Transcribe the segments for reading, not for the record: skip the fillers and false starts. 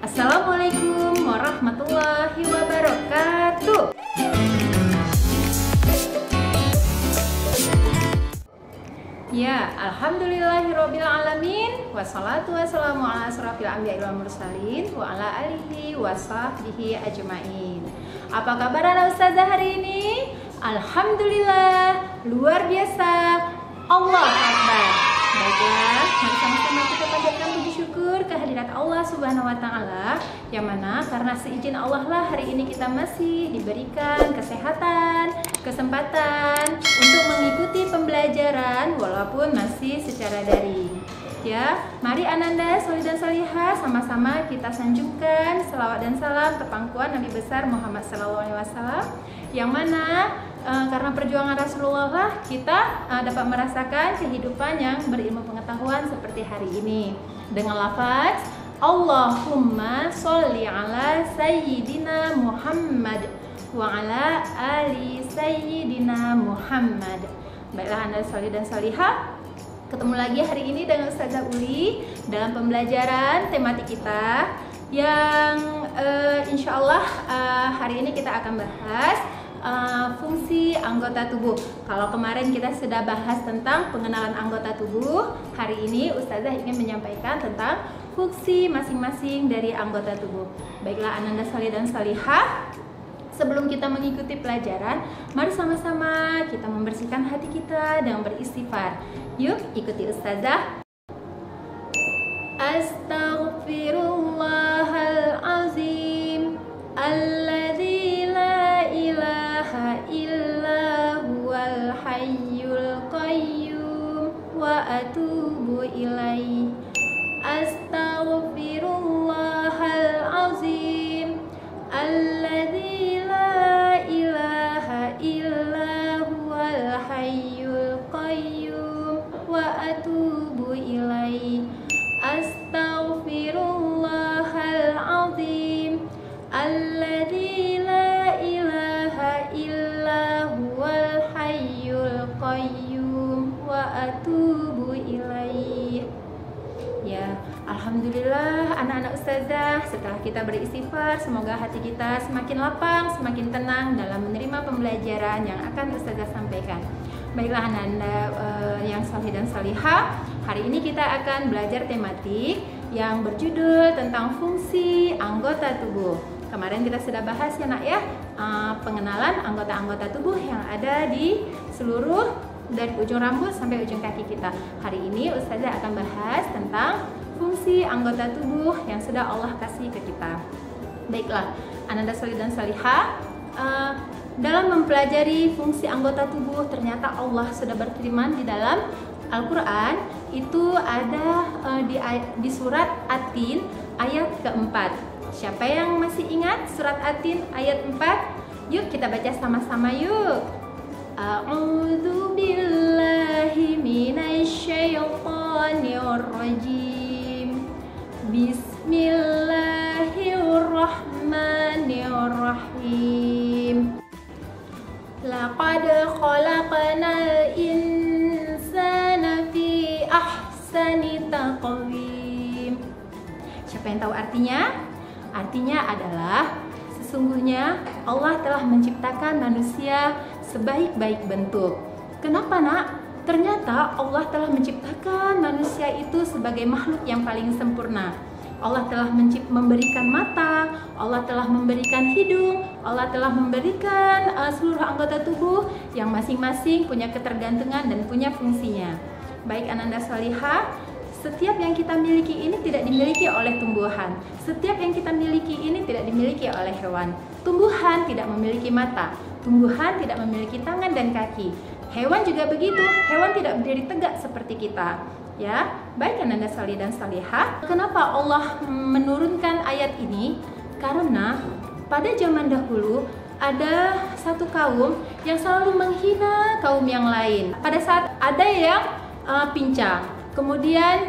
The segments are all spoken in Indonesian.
Assalamualaikum warahmatullahi wabarakatuh. Ya, alhamdulillahirabbil alamin, wassalatu wassalamu ala asrofil anbiya'i wal mursalin wa ala alihi wa sahbihi ajmain. Apa kabar anak ustazah hari ini? Alhamdulillah, luar biasa. Allah Akbar. Baiklah, mari sama-sama kita panjatkan puji syukur kehadirat Allah Subhanahu wa taala, yang mana karena seizin Allah lah hari ini kita masih diberikan kesehatan, kesempatan untuk mengikuti pembelajaran walaupun masih secara daring. Ya, mari ananda solih dan solihah sama-sama kita sanjungkan selawat dan salam ke pangkuan Nabi besar Muhammad SAW, yang mana karena perjuangan Rasulullah lah kita dapat merasakan kehidupan yang berilmu pengetahuan seperti hari ini dengan lafaz Allahumma sholli ala sayyidina Muhammad wa ala ali sayyidina Muhammad. Baiklah anda solih dan solihah, ketemu lagi hari ini dengan Ustazah Uli dalam pembelajaran tematik kita yang insya Allah hari ini kita akan bahas fungsi anggota tubuh. Kalau kemarin kita sudah bahas tentang pengenalan anggota tubuh, hari ini Ustazah ingin menyampaikan tentang fungsi masing-masing dari anggota tubuh. Baiklah ananda salih dan salihah, sebelum kita mengikuti pelajaran, mari sama-sama kita membersihkan hati kita dengan beristighfar. Yuk ikuti Ustazah. Astaghfirullahalazim alladzi la ilaha illa huwal hayyul qayyum wa atubu ilaihi. Astaghfirullahalazim alladzi la ilaha illa huwal hayyul qayyum wa atubu ilaihi. Astaghfirullahalazim alladzi la ilaha illa huwal hayyul qayyum wa atubu ilaihi. Ya, alhamdulillah anak-anak ustazah, setelah kita beristighfar, semoga hati kita semakin lapang, semakin tenang dalam menerima pembelajaran yang akan ustazah sampaikan. Baiklah anak-anak yang salih dan salihah, hari ini kita akan belajar tematik yang berjudul tentang fungsi anggota tubuh. Kemarin kita sudah bahas ya nak ya, pengenalan anggota-anggota tubuh yang ada di seluruh dari ujung rambut sampai ujung kaki kita. Hari ini ustazah akan bahas tentang fungsi anggota tubuh yang sudah Allah kasih ke kita. Baiklah ananda salih dan salihah, dalam mempelajari fungsi anggota tubuh, ternyata Allah sudah berfirman di dalam Al-Quran. Itu ada di surat At-Tin ayat keempat. Siapa yang masih ingat surat At-Tin ayat 4? Yuk kita baca sama-sama yuk. A'udzu billahi minasyaitonir rajim. Bismillahirrahmanirrahim. Laqad khalaqnal insana fi ahsani taqwim. Siapa yang tahu artinya? Artinya adalah sesungguhnya Allah telah menciptakan manusia sebaik-baik bentuk. Kenapa nak? Ternyata Allah telah menciptakan manusia itu sebagai makhluk yang paling sempurna. Allah telah memberikan mata, Allah telah memberikan hidung, Allah telah memberikan seluruh anggota tubuh yang masing-masing punya ketergantungan dan punya fungsinya. Baik ananda salihah, setiap yang kita miliki ini tidak dimiliki oleh tumbuhan. Setiap yang kita miliki ini tidak dimiliki oleh hewan. Tumbuhan tidak memiliki mata, tumbuhan tidak memiliki tangan dan kaki. Hewan juga begitu, hewan tidak berdiri tegak seperti kita. Ya, baik ananda salih dan salihah. Kenapa Allah menurunkan ayat ini? Karena pada zaman dahulu ada satu kaum yang selalu menghina kaum yang lain. Pada saat ada yang pincang, kemudian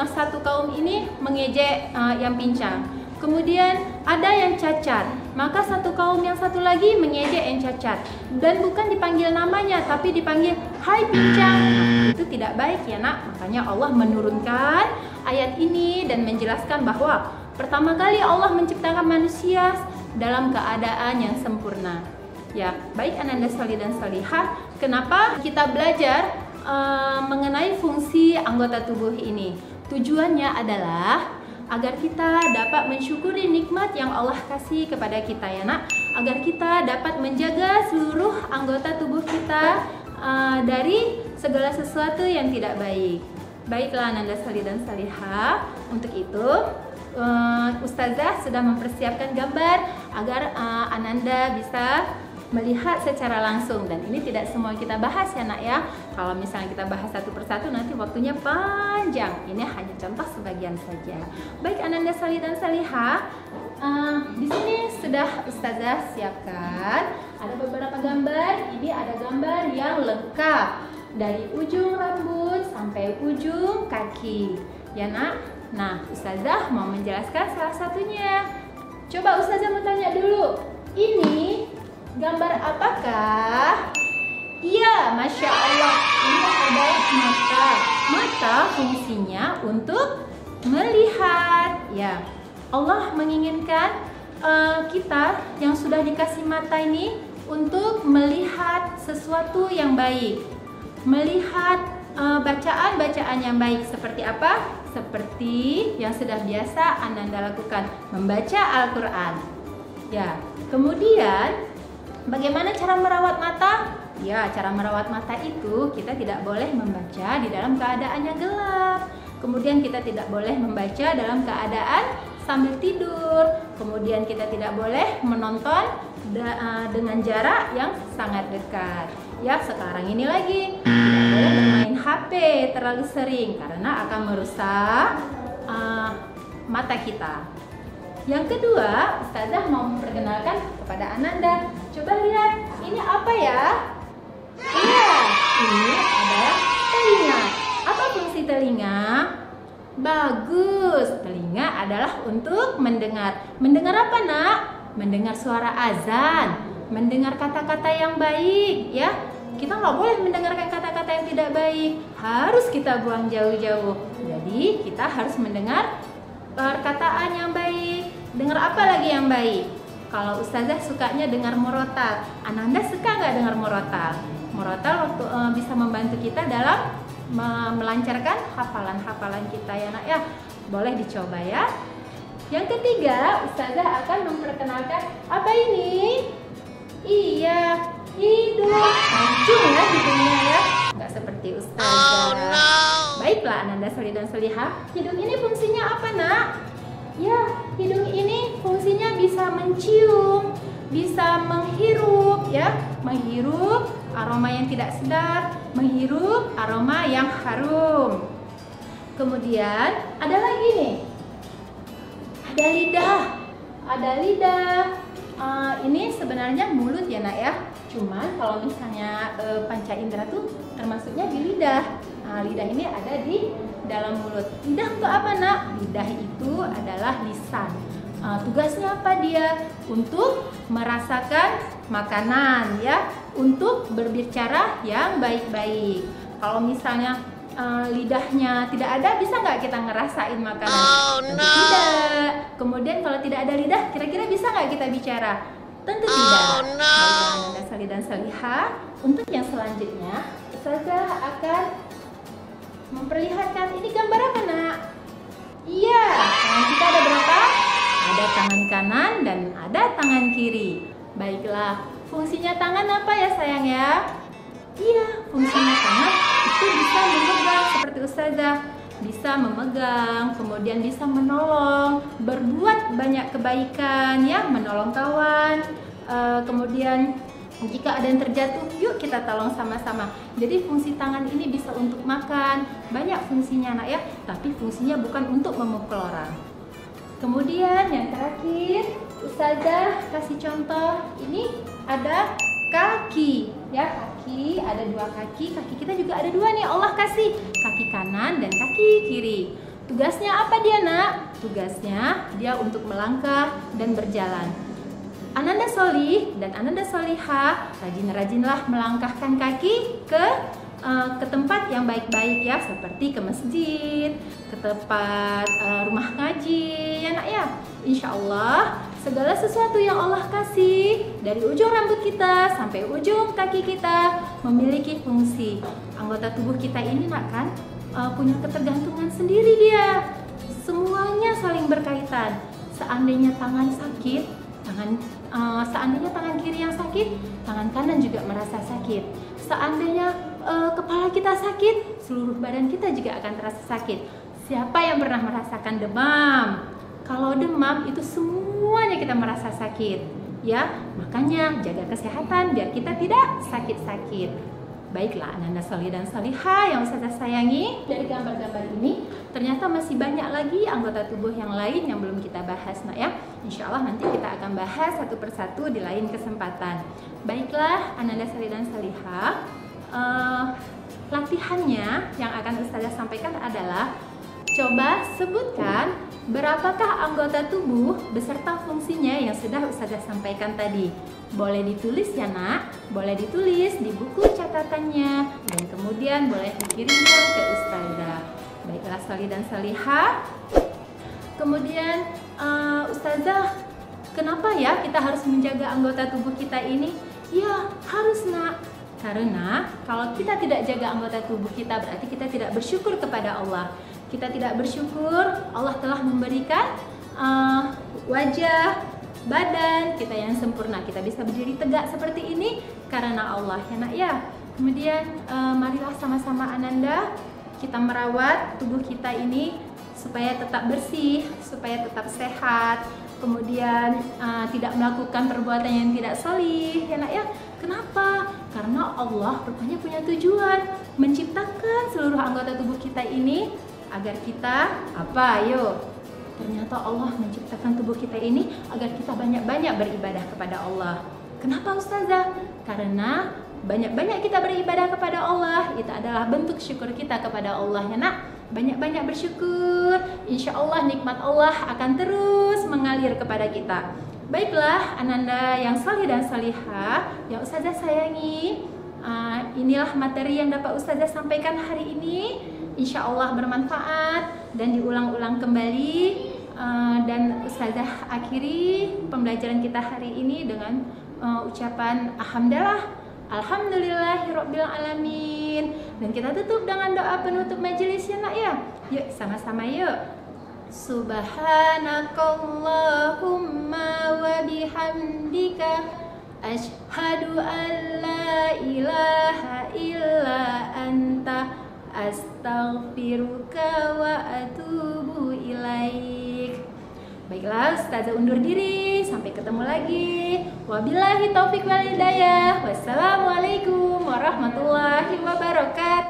satu kaum ini mengejek yang pincang. Kemudian ada yang cacat, maka satu kaum yang satu lagi mengejek yang cacat, dan bukan dipanggil namanya tapi dipanggil hai pincang. Itu tidak baik ya nak. Makanya Allah menurunkan ayat ini dan menjelaskan bahwa Pertama kali Allah menciptakan manusia dalam keadaan yang sempurna. Ya, baik Ananda Solih dan Solihah, kenapa kita belajar mengenai fungsi anggota tubuh ini? Tujuannya adalah agar kita dapat mensyukuri nikmat yang Allah kasih kepada kita ya nak, agar kita dapat menjaga seluruh anggota tubuh kita dari segala sesuatu yang tidak baik. Baiklah Ananda Solih dan Solihah, untuk itu Ustazah sudah mempersiapkan gambar agar Ananda bisa melihat secara langsung, dan ini tidak semua kita bahas ya nak ya. Kalau misalnya kita bahas satu persatu nanti waktunya panjang. Ini hanya contoh sebagian saja. Baik Ananda Solih dan Solihah, di sini sudah Ustazah siapkan ada beberapa gambar. Ini ada gambar yang lengkap dari ujung rambut sampai ujung kaki ya nak. Nah, Ustazah mau menjelaskan salah satunya. Coba Ustazah mau tanya dulu, ini gambar apakah? Iya, Masya Allah, ini adalah mata. Mata fungsinya untuk melihat. Ya, Allah menginginkan kita yang sudah dikasih mata ini untuk melihat sesuatu yang baik, melihat bacaan-bacaan yang baik. Seperti apa? Seperti yang sudah biasa Ananda lakukan, membaca Al-Quran. Ya, kemudian bagaimana cara merawat mata? Ya, cara merawat mata itu kita tidak boleh membaca di dalam keadaan yang gelap. Kemudian kita tidak boleh membaca dalam keadaan sambil tidur. Kemudian kita tidak boleh menonton dengan jarak yang sangat dekat. Ya, sekarang ini lagi tidak boleh bermain HP terlalu sering karena akan merusak mata kita. Yang kedua, Ustazah mau memperkenalkan kepada Ananda. Coba lihat, ini apa ya? Iya, ini adalah telinga. Apa fungsi telinga? Bagus, telinga adalah untuk mendengar. Mendengar apa nak? Mendengar suara azan, mendengar kata-kata yang baik ya. Kita nggak boleh mendengarkan kata-kata yang tidak baik, harus kita buang jauh-jauh. Jadi kita harus mendengar perkataan yang baik. Dengar apa lagi yang baik? Kalau Ustazah sukanya dengar murotal. Ananda suka nggak dengar murotal? Murotal waktu bisa membantu kita dalam melancarkan hafalan-hafalan kita ya nak ya. Boleh dicoba ya. Yang ketiga, Ustazah akan memperkenalkan apa ini? Iya, hidung. Mancung ya hidungnya ya. Nggak seperti Ustazah. Baiklah Ananda Solih dan Solihah, hidung ini fungsinya apa nak? Ya, hidung ini fungsinya bisa mencium, bisa menghirup ya, menghirup aroma yang tidak sedap, menghirup aroma yang harum. Kemudian ada lagi nih, ada lidah, ada lidah. Ini sebenarnya mulut ya nak ya. Cuman kalau misalnya panca indera tuh termasuknya di lidah. Nah, lidah ini ada di dalam mulut. Lidah untuk apa nak? Lidah itu adalah lisan. Tugasnya apa dia? Untuk merasakan makanan ya, untuk berbicara yang baik-baik. Kalau misalnya lidahnya tidak ada, bisa nggak kita ngerasain makanan? Tentu tidak. Kemudian kalau tidak ada lidah, kira-kira bisa nggak kita bicara? Tentu tidak. Baiklah Ananda Solih dan Solihah, untuk yang selanjutnya Ustazah akan memperlihatkan ini gambar apa nak? Iya, tangan kita ada berapa? Ada tangan kanan dan ada tangan kiri. Baiklah, fungsinya tangan apa ya sayang ya? Iya, fungsinya tangan itu bisa memegang seperti Ustazah, bisa memegang, kemudian bisa menolong, berbuat banyak kebaikan ya, menolong kawan, kemudian jika ada yang terjatuh, yuk kita tolong sama-sama. Jadi fungsi tangan ini bisa untuk makan, banyak fungsinya nak ya, tapi fungsinya bukan untuk memukul orang. Kemudian yang terakhir, Ustazah kasih contoh, ini ada kaki ya, kaki ada dua kaki, kaki kita juga ada dua nih, Allah kasih kaki kanan dan kaki kiri. Tugasnya apa dia nak? Tugasnya dia untuk melangkah dan berjalan. Ananda Solih dan Ananda Solihah, rajin-rajinlah melangkahkan kaki ke tempat yang baik-baik ya, seperti ke masjid, ke tempat rumah ngaji ya nak ya. Insya Allah segala sesuatu yang Allah kasih dari ujung rambut kita sampai ujung kaki kita memiliki fungsi. Anggota tubuh kita ini nak kan punya ketergantungan sendiri dia. Semuanya saling berkaitan. Seandainya tangan sakit, seandainya tangan kiri yang sakit, tangan kanan juga merasa sakit. Seandainya kepala kita sakit, seluruh badan kita juga akan terasa sakit. Siapa yang pernah merasakan demam? Kalau demam itu semuanya kita merasa sakit, ya. Makanya jaga kesehatan biar kita tidak sakit-sakit. Baiklah Ananda Solih dan Solihah yang saya sayangi, dari gambar-gambar ini ternyata masih banyak lagi anggota tubuh yang lain yang belum kita bahas, nak ya. Insya Allah nanti kita akan bahas satu persatu di lain kesempatan. Baiklah Ananda Solih dan Solihah, latihannya yang akan Ustazah sampaikan adalah coba sebutkan berapakah anggota tubuh beserta fungsinya yang sudah Ustazah sampaikan tadi. Boleh ditulis ya nak, boleh ditulis di buku catatannya dan kemudian boleh dikirimkan ke Ustazah. Baiklah Solih dan Solihah. Kemudian Ustazah, kenapa ya kita harus menjaga anggota tubuh kita ini? Ya harus nak, karena kalau kita tidak jaga anggota tubuh kita berarti kita tidak bersyukur kepada Allah. Kita tidak bersyukur Allah telah memberikan wajah, badan kita yang sempurna. Kita bisa berdiri tegak seperti ini karena Allah ya nak ya. Kemudian marilah sama-sama Ananda kita merawat tubuh kita ini supaya tetap bersih, supaya tetap sehat. Kemudian tidak melakukan perbuatan yang tidak sholih ya nak ya. Kenapa? Karena Allah rupanya punya tujuan menciptakan seluruh anggota tubuh kita ini agar kita apa? Ayo. Ternyata Allah menciptakan tubuh kita ini agar kita banyak-banyak beribadah kepada Allah. Kenapa Ustazah? Karena banyak-banyak kita beribadah kepada Allah itu adalah bentuk syukur kita kepada Allah ya nak. Banyak-banyak bersyukur, insya Allah nikmat Allah akan terus mengalir kepada kita. Baiklah Ananda yang Solih dan Solihah yang Ustazah sayangi, inilah materi yang dapat Ustazah sampaikan hari ini. Insya Allah bermanfaat dan diulang-ulang kembali, dan Ustazah akhiri pembelajaran kita hari ini dengan ucapan Alhamdulillahirabbil alamin, dan kita tutup dengan doa penutup majelis ya nak ya. Yuk sama-sama yuk. Subhanakallahumma wa bihamdika asyhadu an la ilaha illa anta astaghfiruka wa atubu ilaik. Baiklah Ustazah undur diri, sampai ketemu lagi. Wabillahi taufik wal hidayah. Wassalamualaikum warahmatullahi wabarakatuh.